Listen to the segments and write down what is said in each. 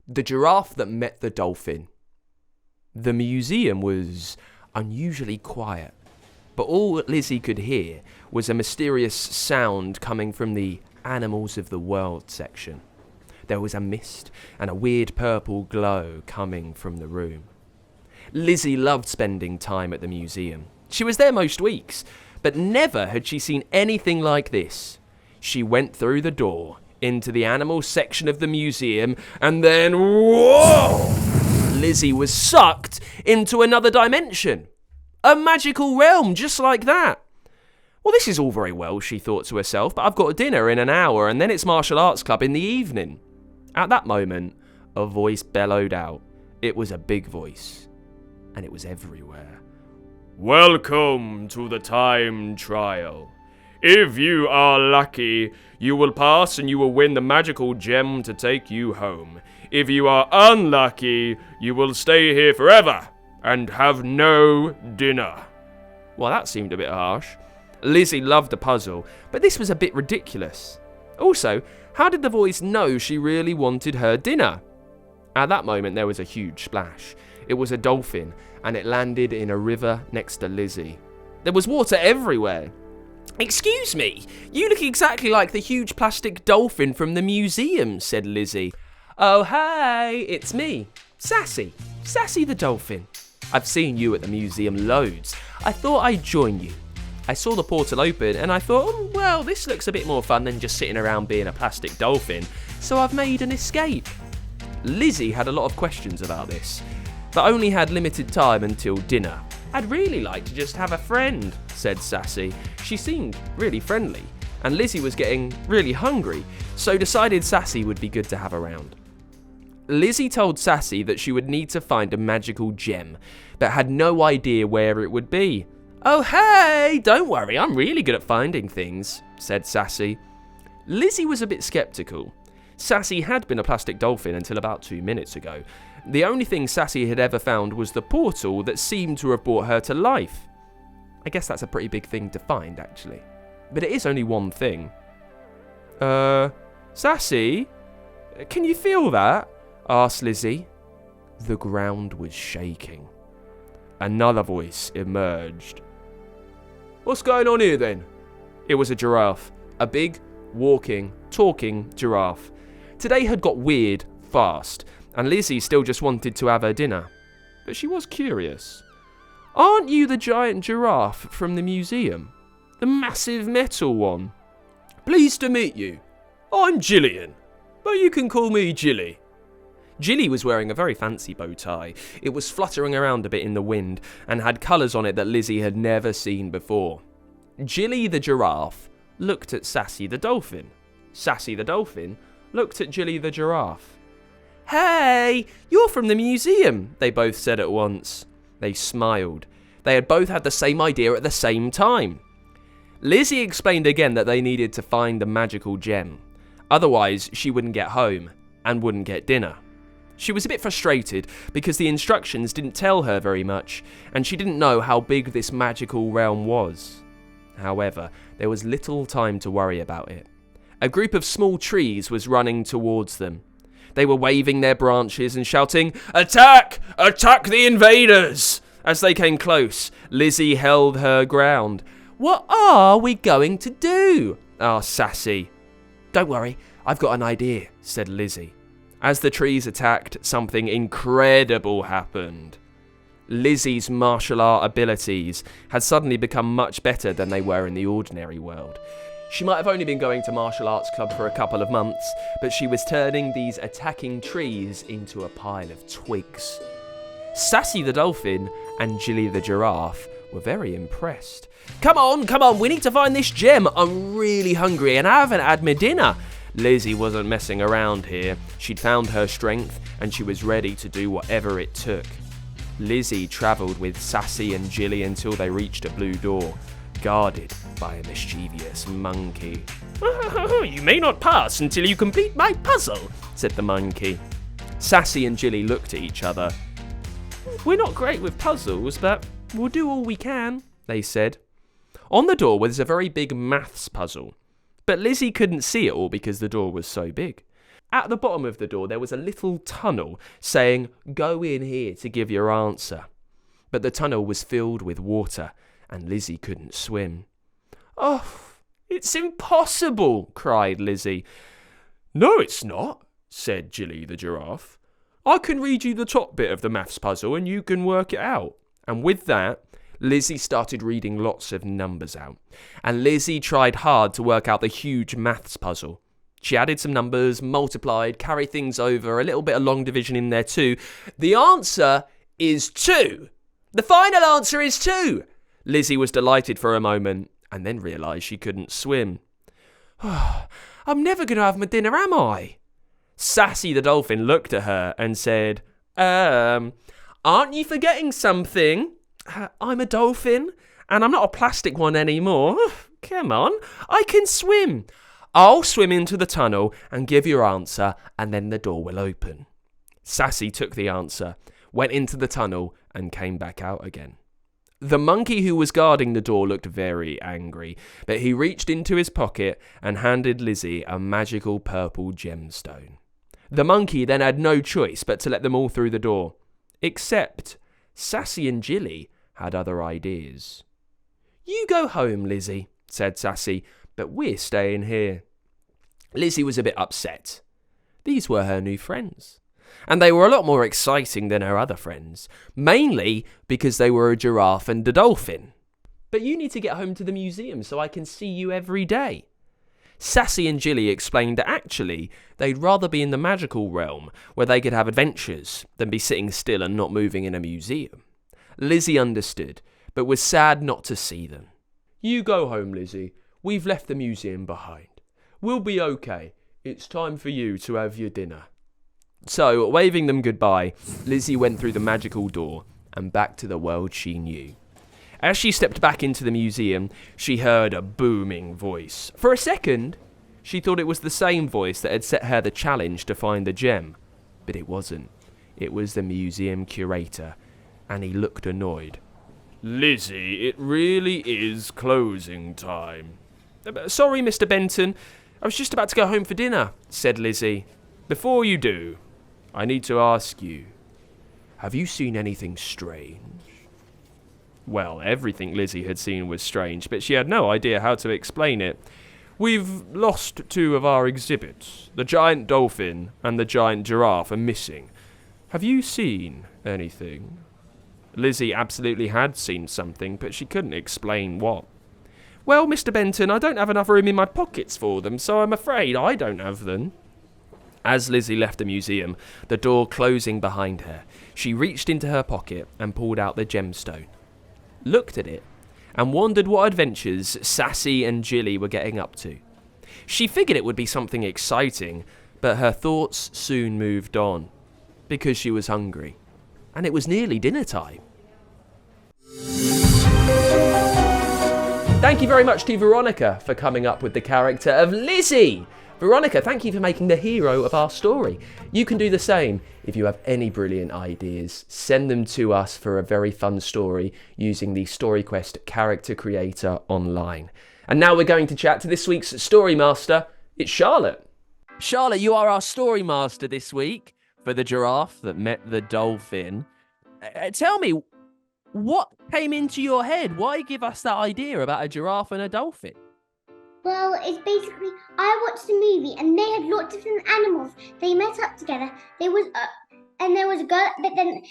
The Giraffe That Met the Dolphin. The museum was unusually quiet, but all Lizzie could hear was a mysterious sound coming from the Animals of the World section. There was a mist and a weird purple glow coming from the room. Lizzie loved spending time at the museum. She was there most weeks, but never had she seen anything like this. She went through the door into the animal section of the museum, and then, whoa! Lizzie was sucked into another dimension. A magical realm, just like that. Well, this is all very well, she thought to herself, but I've got dinner in an hour, and then it's martial arts club in the evening. At that moment, a voice bellowed out. It was a big voice, and it was everywhere. Welcome to the time trial. If you are lucky, you will pass and you will win the magical gem to take you home. If you are unlucky, you will stay here forever and have no dinner. Well, that seemed a bit harsh. Lizzie loved a puzzle, but this was a bit ridiculous. Also, how did the voice know she really wanted her dinner? At that moment, there was a huge splash. It was a dolphin, and it landed in a river next to Lizzie. There was water everywhere. Excuse me, you look exactly like the huge plastic dolphin from the museum, said Lizzie. Oh, hey, it's me, Sassy the dolphin. I've seen you at the museum loads. I thought I'd join you. I saw the portal open and I thought, well, this looks a bit more fun than just sitting around being a plastic dolphin, so I've made an escape. Lizzie had a lot of questions about this, but only had limited time until dinner. I'd really like to just have a friend, said Sassy. She seemed really friendly, and Lizzie was getting really hungry, so decided Sassy would be good to have around. Lizzie told Sassy that she would need to find a magical gem, but had no idea where it would be. Oh, hey, don't worry, I'm really good at finding things, said Sassy. Lizzie was a bit skeptical. Sassy had been a plastic dolphin until about 2 minutes ago. The only thing Sassy had ever found was the portal that seemed to have brought her to life. I guess that's a pretty big thing to find, actually. But it is only one thing. Sassy? Can you feel that? Asked Lizzie. The ground was shaking. Another voice emerged. What's going on here then? It was a giraffe. A big, walking, talking giraffe. Today had got weird fast, and Lizzie still just wanted to have her dinner. But she was curious. Aren't you the giant giraffe from the museum? The massive metal one? Pleased to meet you. I'm Jillian, but you can call me Jilly. Jilly was wearing a very fancy bow tie. It was fluttering around a bit in the wind and had colours on it that Lizzie had never seen before. Jilly the giraffe looked at Sassy the dolphin. Sassy the dolphin looked at Jilly the giraffe. Hey, you're from the museum, they both said at once. They smiled. They had both had the same idea at the same time. Lizzie explained again that they needed to find the magical gem. Otherwise, she wouldn't get home and wouldn't get dinner. She was a bit frustrated because the instructions didn't tell her very much, and she didn't know how big this magical realm was. However, there was little time to worry about it. A group of small trees was running towards them. They were waving their branches and shouting, "Attack! Attack the invaders!" As they came close, Lizzie held her ground. What are we going to do? Asked Sassy. Don't worry, I've got an idea, said Lizzie. As the trees attacked, something incredible happened. Lizzie's martial art abilities had suddenly become much better than they were in the ordinary world. She might have only been going to martial arts club for a couple of months, but she was turning these attacking trees into a pile of twigs. Sassy the dolphin and Jilly the giraffe were very impressed. Come on, we need to find this gem. I'm really hungry and I haven't had my dinner. Lizzie wasn't messing around here. She'd found her strength and she was ready to do whatever it took. Lizzie travelled with Sassy and Jilly until they reached a blue door, guarded by a mischievous monkey. You may not pass until you complete my puzzle, said the monkey. Sassy and Jilly looked at each other. We're not great with puzzles, but we'll do all we can, they said. On the door was a very big maths puzzle, but Lizzie couldn't see it all because the door was so big. At the bottom of the door, there was a little tunnel saying, "Go in here to give your answer." But the tunnel was filled with water, and Lizzie couldn't swim. "Oh, it's impossible," cried Lizzie. "No, it's not," said Jilly the giraffe. "I can read you the top bit of the maths puzzle and you can work it out." And with that, Lizzie started reading lots of numbers out. And Lizzie tried hard to work out the huge maths puzzle. She added some numbers, multiplied, carried things over, a little bit of long division in there too. "The answer is 2. The final answer is 2. Lizzie was delighted for a moment and then realised she couldn't swim. "I'm never going to have my dinner, am I?" Sassy the dolphin looked at her and said, "Aren't you forgetting something? I'm a dolphin, and I'm not a plastic one anymore. Come on, I can swim. I'll swim into the tunnel and give your answer, and then the door will open." Sassy took the answer, went into the tunnel, and came back out again. The monkey who was guarding the door looked very angry, but he reached into his pocket and handed Lizzie a magical purple gemstone. The monkey then had no choice but to let them all through the door, except Sassy and Jilly had other ideas. "You go home, Lizzie," said Sassy, "but we're staying here." Lizzie was a bit upset. These were her new friends, and they were a lot more exciting than her other friends, mainly because they were a giraffe and a dolphin. "But you need to get home to the museum so I can see you every day." Sassy and Jilly explained that actually they'd rather be in the magical realm where they could have adventures than be sitting still and not moving in a museum. Lizzie understood, but was sad not to see them. "You go home, Lizzie. We've left the museum behind. We'll be okay. It's time for you to have your dinner." So, waving them goodbye, Lizzie went through the magical door and back to the world she knew. As she stepped back into the museum, she heard a booming voice. For a second, she thought it was the same voice that had set her the challenge to find the gem. But it wasn't. It was the museum curator, and he looked annoyed. "Lizzie, it really is closing time." "Sorry, Mr. Benton. I was just about to go home for dinner," said Lizzie. "Before you do, I need to ask you, have you seen anything strange?" Well, everything Lizzie had seen was strange, but she had no idea how to explain it. "We've lost 2 of our exhibits. The giant dolphin and the giant giraffe are missing. Have you seen anything?" Lizzie absolutely had seen something, but she couldn't explain what. "Well, Mr. Benton, I don't have enough room in my pockets for them, so I'm afraid I don't have them." As Lizzie left the museum, the door closing behind her, she reached into her pocket and pulled out the gemstone, looked at it, and wondered what adventures Sassy and Jilly were getting up to. She figured it would be something exciting, but her thoughts soon moved on, because she was hungry, and it was nearly dinner time. Thank you very much to Veronica for coming up with the character of Lizzie. Veronica, thank you for making the hero of our story. You can do the same. If you have any brilliant ideas, send them to us for a very fun story using the StoryQuest character creator online. And now we're going to chat to this week's story master. It's Charlotte. Charlotte, you are our story master this week for The Giraffe That Met The Dolphin. Tell me, what came into your head? Why give us that idea about a giraffe and a dolphin? Well, it's basically, I watched the movie and they had lots of different animals. They met up together. There was a girl, but then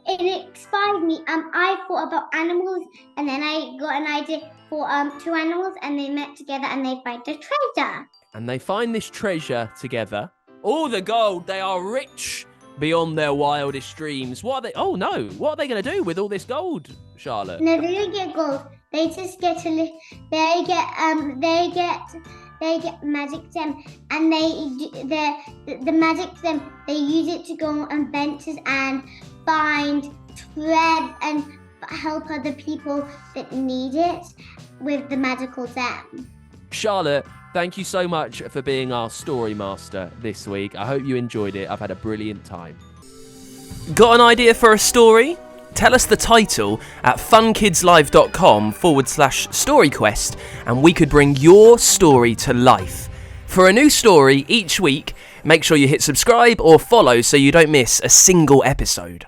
it inspired me. I thought about animals, and then I got an idea for 2 animals, and they met together and they find the treasure. And they find this treasure together. All the gold, they are rich beyond their wildest dreams. What are they? Oh no! What are they going to do with all this gold, Charlotte? No, they don't get gold. They just get they get magic gem, and the magic gem, they use it to go on adventures and find thread and help other people that need it with the magical gem. Charlotte, thank you so much for being our story master this week. I hope you enjoyed it. I've had a brilliant time. Got an idea for a story? Tell us the title at funkidslive.com/storyquest, and we could bring your story to life. For a new story each week, make sure you hit subscribe or follow so you don't miss a single episode.